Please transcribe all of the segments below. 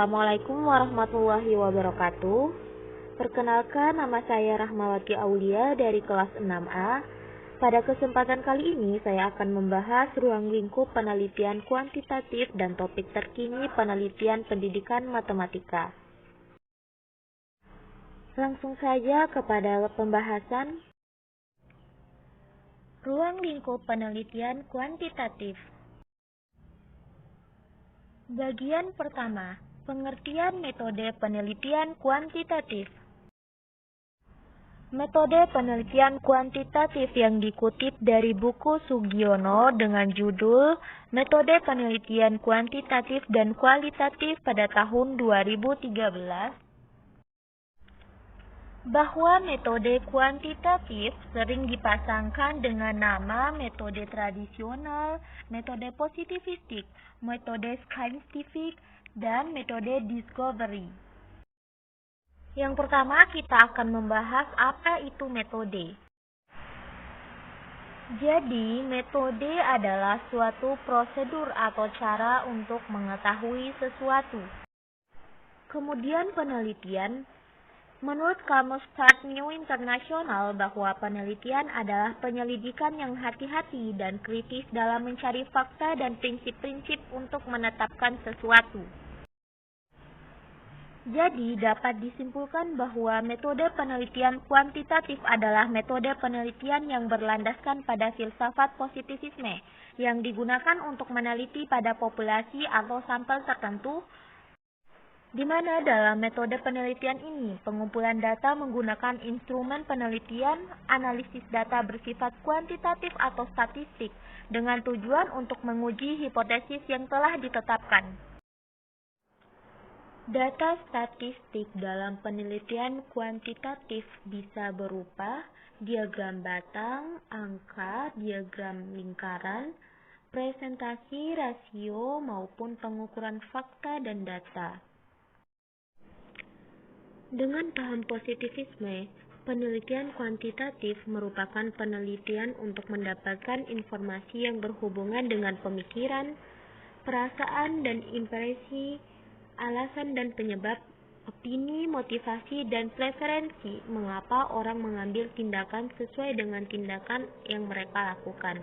Assalamualaikum warahmatullahi wabarakatuh. Perkenalkan, nama saya Rahmawati Aulia dari kelas 6A. Pada kesempatan kali ini saya akan membahas ruang lingkup penelitian kuantitatif dan topik terkini penelitian pendidikan matematika. Langsung saja kepada pembahasan. Ruang lingkup penelitian kuantitatif. Bagian pertama, pengertian metode penelitian kuantitatif. Metode penelitian kuantitatif yang dikutip dari buku Sugiono dengan judul Metode Penelitian Kuantitatif dan Kualitatif pada tahun 2013, bahwa metode kuantitatif sering dipasangkan dengan nama metode tradisional, metode positivistik, metode scientific, dan metode discovery. Yang pertama, kita akan membahas apa itu metode. Jadi, metode adalah suatu prosedur atau cara untuk mengetahui sesuatu. Kemudian penelitian. Menurut Kamus Start New International bahwa penelitian adalah penyelidikan yang hati-hati dan kritis dalam mencari fakta dan prinsip-prinsip untuk menetapkan sesuatu. Jadi, dapat disimpulkan bahwa metode penelitian kuantitatif adalah metode penelitian yang berlandaskan pada filsafat positivisme, yang digunakan untuk meneliti pada populasi atau sampel tertentu, di mana dalam metode penelitian ini, pengumpulan data menggunakan instrumen penelitian, analisis data bersifat kuantitatif atau statistik, dengan tujuan untuk menguji hipotesis yang telah ditetapkan. Data statistik dalam penelitian kuantitatif bisa berupa diagram batang, angka, diagram lingkaran, presentasi, rasio, maupun pengukuran fakta dan data. Dengan paham positivisme, penelitian kuantitatif merupakan penelitian untuk mendapatkan informasi yang berhubungan dengan pemikiran, perasaan dan impresi, alasan dan penyebab, opini, motivasi, dan preferensi mengapa orang mengambil tindakan sesuai dengan tindakan yang mereka lakukan.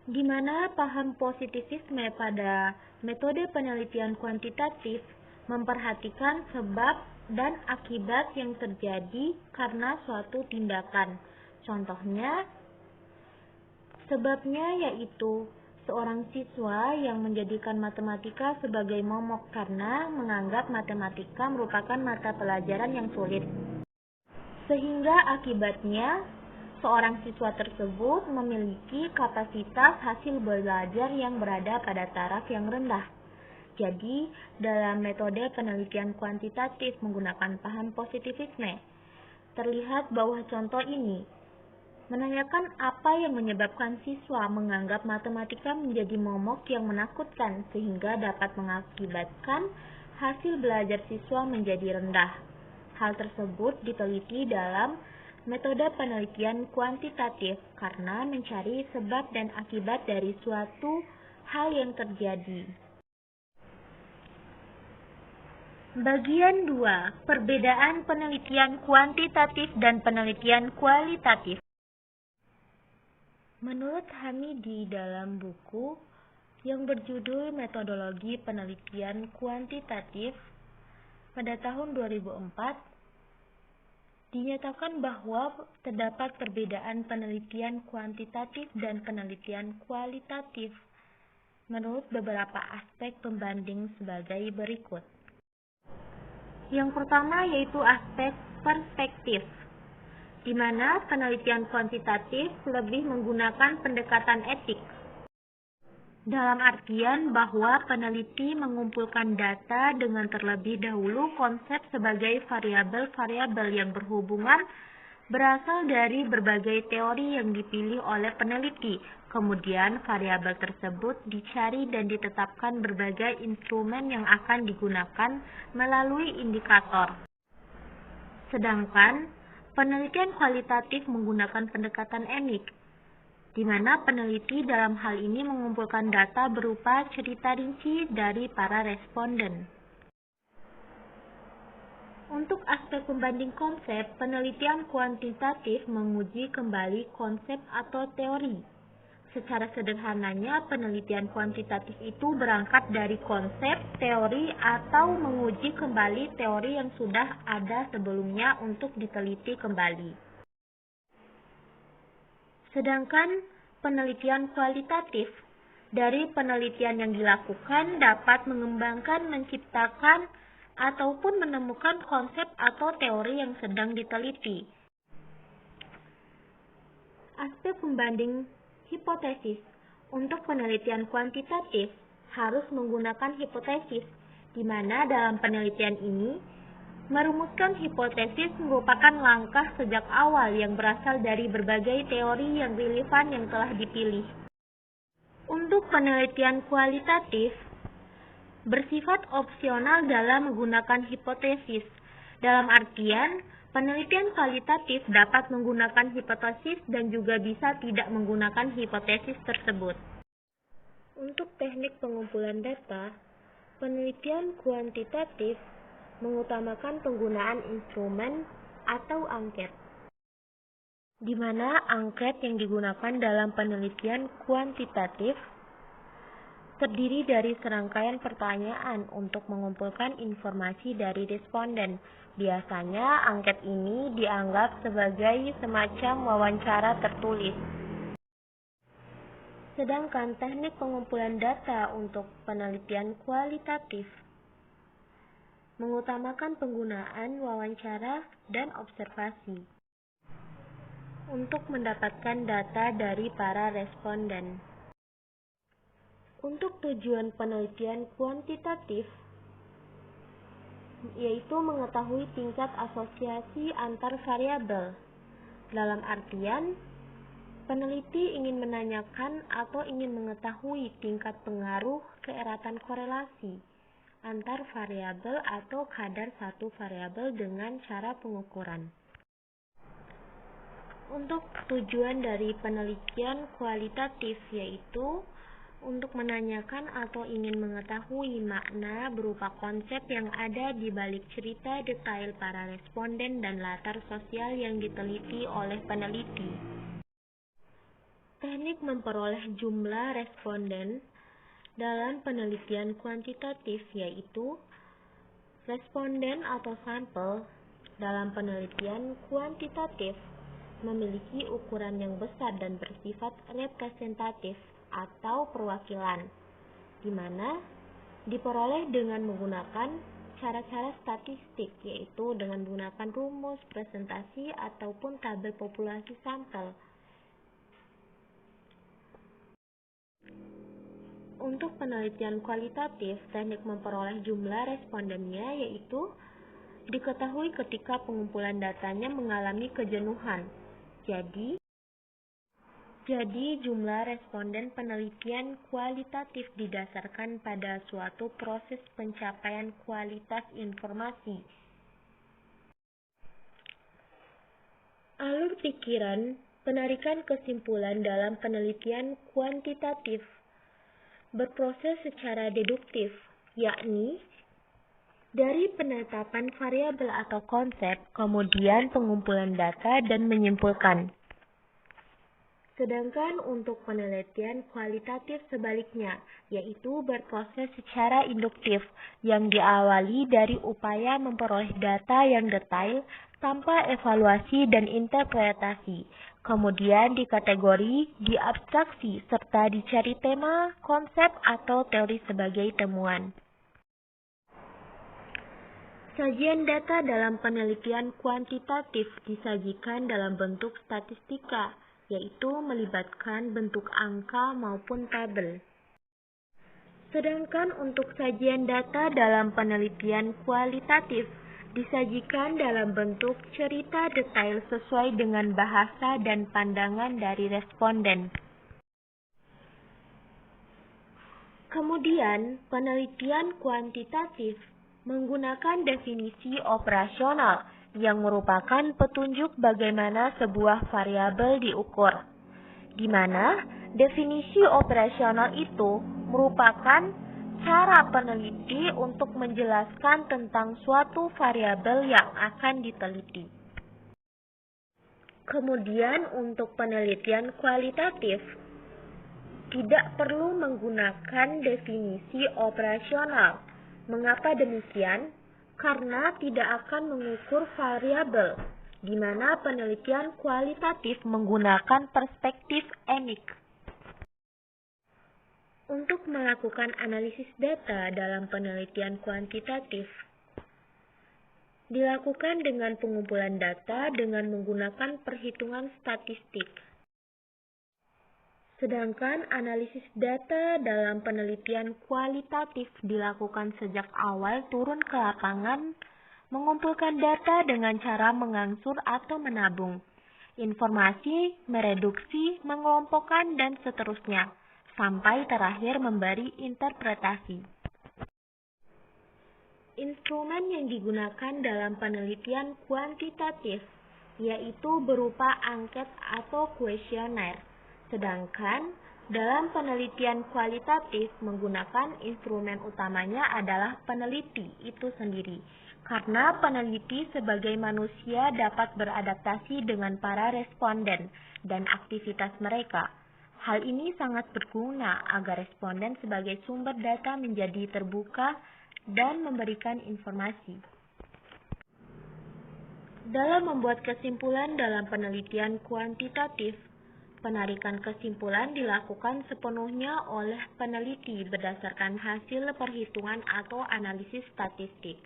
Di mana paham positivisme pada metode penelitian kuantitatif memperhatikan sebab dan akibat yang terjadi karena suatu tindakan. Contohnya, sebabnya yaitu seorang siswa yang menjadikan matematika sebagai momok karena menganggap matematika merupakan mata pelajaran yang sulit. Sehingga akibatnya, seorang siswa tersebut memiliki kapasitas hasil belajar yang berada pada taraf yang rendah. Jadi, dalam metode penelitian kuantitatif menggunakan paham positivisme, terlihat bahwa contoh ini menanyakan apa yang menyebabkan siswa menganggap matematika menjadi momok yang menakutkan sehingga dapat mengakibatkan hasil belajar siswa menjadi rendah. Hal tersebut diteliti dalam metode penelitian kuantitatif karena mencari sebab dan akibat dari suatu hal yang terjadi. Bagian 2. Perbedaan penelitian kuantitatif dan penelitian kualitatif. Menurut Hamidi dalam buku yang berjudul Metodologi Penelitian Kuantitatif pada tahun 2004, dinyatakan bahwa terdapat perbedaan penelitian kuantitatif dan penelitian kualitatif menurut beberapa aspek pembanding sebagai berikut. Yang pertama yaitu aspek perspektif, di mana penelitian kuantitatif lebih menggunakan pendekatan etik. Dalam artian bahwa peneliti mengumpulkan data dengan terlebih dahulu konsep sebagai variabel-variabel yang berhubungan berasal dari berbagai teori yang dipilih oleh peneliti. Kemudian variabel tersebut dicari dan ditetapkan berbagai instrumen yang akan digunakan melalui indikator. Sedangkan penelitian kualitatif menggunakan pendekatan emik, di mana peneliti dalam hal ini mengumpulkan data berupa cerita rinci dari para responden. Untuk aspek pembanding konsep, penelitian kuantitatif menguji kembali konsep atau teori. Secara sederhananya, penelitian kuantitatif itu berangkat dari konsep, teori, atau menguji kembali teori yang sudah ada sebelumnya untuk diteliti kembali. Sedangkan penelitian kualitatif, dari penelitian yang dilakukan dapat mengembangkan, menciptakan, ataupun menemukan konsep atau teori yang sedang diteliti. Aspek pembanding hipotesis. Untuk penelitian kuantitatif harus menggunakan hipotesis, di mana dalam penelitian ini merumuskan hipotesis merupakan langkah sejak awal yang berasal dari berbagai teori yang relevan yang telah dipilih. Untuk penelitian kualitatif bersifat opsional dalam menggunakan hipotesis. Dalam artian, penelitian kualitatif dapat menggunakan hipotesis dan juga bisa tidak menggunakan hipotesis tersebut. Untuk teknik pengumpulan data, penelitian kuantitatif mengutamakan penggunaan instrumen atau angket, di mana angket yang digunakan dalam penelitian kuantitatif terdiri dari serangkaian pertanyaan untuk mengumpulkan informasi dari responden. Biasanya, angket ini dianggap sebagai semacam wawancara tertulis. Sedangkan teknik pengumpulan data untuk penelitian kualitatif mengutamakan penggunaan wawancara dan observasi untuk mendapatkan data dari para responden. Untuk tujuan penelitian kuantitatif, yaitu mengetahui tingkat asosiasi antar variabel. Dalam artian, peneliti ingin menanyakan atau ingin mengetahui tingkat pengaruh keeratan korelasi antar variabel atau kadar satu variabel dengan cara pengukuran. Untuk tujuan dari penelitian kualitatif yaitu untuk menanyakan atau ingin mengetahui makna berupa konsep yang ada di balik cerita detail para responden dan latar sosial yang diteliti oleh peneliti. Teknik memperoleh jumlah responden dalam penelitian kuantitatif yaitu responden atau sampel dalam penelitian kuantitatif memiliki ukuran yang besar dan bersifat representatif atau perwakilan, di mana diperoleh dengan menggunakan cara-cara statistik, yaitu dengan menggunakan rumus, presentasi, ataupun tabel populasi sampel. Untuk penelitian kualitatif, teknik memperoleh jumlah respondennya yaitu diketahui ketika pengumpulan datanya mengalami kejenuhan. Jadi, jumlah responden penelitian kualitatif didasarkan pada suatu proses pencapaian kualitas informasi. Alur pikiran, penarikan kesimpulan dalam penelitian kuantitatif berproses secara deduktif, yakni dari penetapan variabel atau konsep, kemudian pengumpulan data dan menyimpulkan. Sedangkan untuk penelitian kualitatif sebaliknya, yaitu berproses secara induktif, yang diawali dari upaya memperoleh data yang detail tanpa evaluasi dan interpretasi, kemudian dikategori, diabstraksi, serta dicari tema, konsep, atau teori sebagai temuan. Sajian data dalam penelitian kuantitatif disajikan dalam bentuk statistika, yaitu melibatkan bentuk angka maupun tabel. Sedangkan untuk sajian data dalam penelitian kualitatif disajikan dalam bentuk cerita detail sesuai dengan bahasa dan pandangan dari responden. Kemudian, penelitian kuantitatif menggunakan definisi operasional yang merupakan petunjuk bagaimana sebuah variabel diukur. di mana definisi operasional itu merupakan cara peneliti untuk menjelaskan tentang suatu variabel yang akan diteliti. Kemudian untuk penelitian kualitatif, tidak perlu menggunakan definisi operasional. Mengapa demikian? Karena tidak akan mengukur variabel, di mana penelitian kualitatif menggunakan perspektif ENIC. Untuk melakukan analisis data dalam penelitian kuantitatif, dilakukan dengan pengumpulan data dengan menggunakan perhitungan statistik. Sedangkan analisis data dalam penelitian kualitatif dilakukan sejak awal turun ke lapangan, mengumpulkan data dengan cara mengangsur atau menabung informasi, mereduksi, mengelompokkan, dan seterusnya, sampai terakhir memberi interpretasi. Instrumen yang digunakan dalam penelitian kuantitatif yaitu berupa angket atau kuesioner. Sedangkan dalam penelitian kualitatif menggunakan instrumen utamanya adalah peneliti itu sendiri. Karena peneliti sebagai manusia dapat beradaptasi dengan para responden dan aktivitas mereka. Hal ini sangat berguna agar responden sebagai sumber data menjadi terbuka dan memberikan informasi. Dalam membuat kesimpulan dalam penelitian kuantitatif, penarikan kesimpulan dilakukan sepenuhnya oleh peneliti berdasarkan hasil perhitungan atau analisis statistik.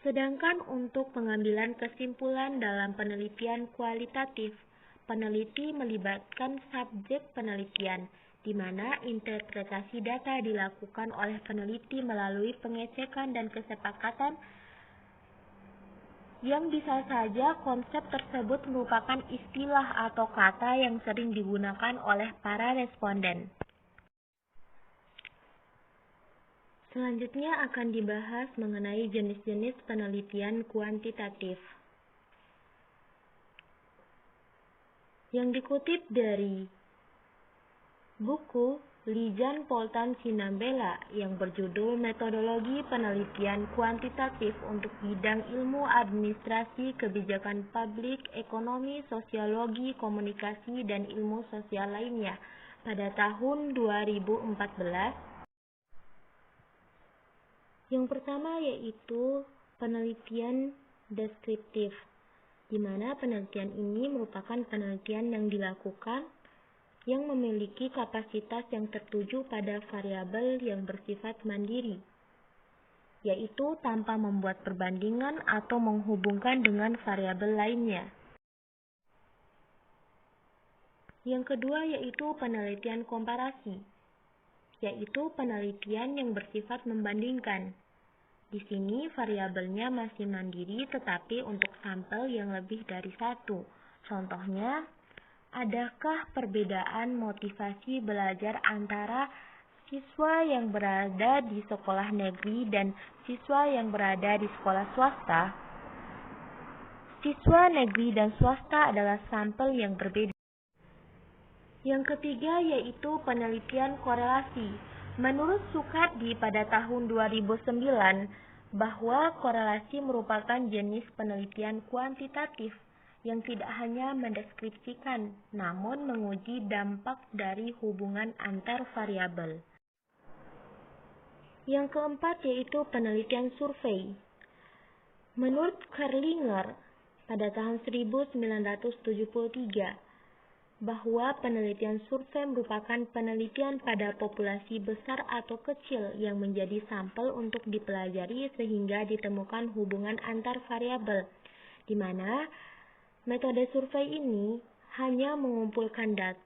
Sedangkan untuk pengambilan kesimpulan dalam penelitian kualitatif, peneliti melibatkan subjek penelitian, di mana interpretasi data dilakukan oleh peneliti melalui pengecekan dan kesepakatan yang bisa saja konsep tersebut merupakan istilah atau kata yang sering digunakan oleh para responden. Selanjutnya akan dibahas mengenai jenis-jenis penelitian kuantitatif. Yang dikutip dari buku Lijan Poltan Sinambela yang berjudul Metodologi Penelitian Kuantitatif untuk Bidang Ilmu Administrasi Kebijakan Publik, Ekonomi, Sosiologi, Komunikasi, dan Ilmu Sosial lainnya pada tahun 2014. Yang pertama yaitu penelitian deskriptif, di mana penelitian ini merupakan penelitian yang dilakukan yang memiliki kapasitas yang tertuju pada variabel yang bersifat mandiri, yaitu tanpa membuat perbandingan atau menghubungkan dengan variabel lainnya. Yang kedua yaitu penelitian komparasi, yaitu penelitian yang bersifat membandingkan. Di sini variabelnya masih mandiri tetapi untuk sampel yang lebih dari satu. Contohnya, adakah perbedaan motivasi belajar antara siswa yang berada di sekolah negeri dan siswa yang berada di sekolah swasta? Siswa negeri dan swasta adalah sampel yang berbeda. Yang ketiga yaitu penelitian korelasi. Menurut Sukadi pada tahun 2009, bahwa korelasi merupakan jenis penelitian kuantitatif yang tidak hanya mendeskripsikan, namun menguji dampak dari hubungan antar variabel. Yang keempat yaitu penelitian survei. Menurut Kerlinger pada tahun 1973, bahwa penelitian survei merupakan penelitian pada populasi besar atau kecil yang menjadi sampel untuk dipelajari sehingga ditemukan hubungan antar variabel, di mana metode survei ini hanya mengumpulkan data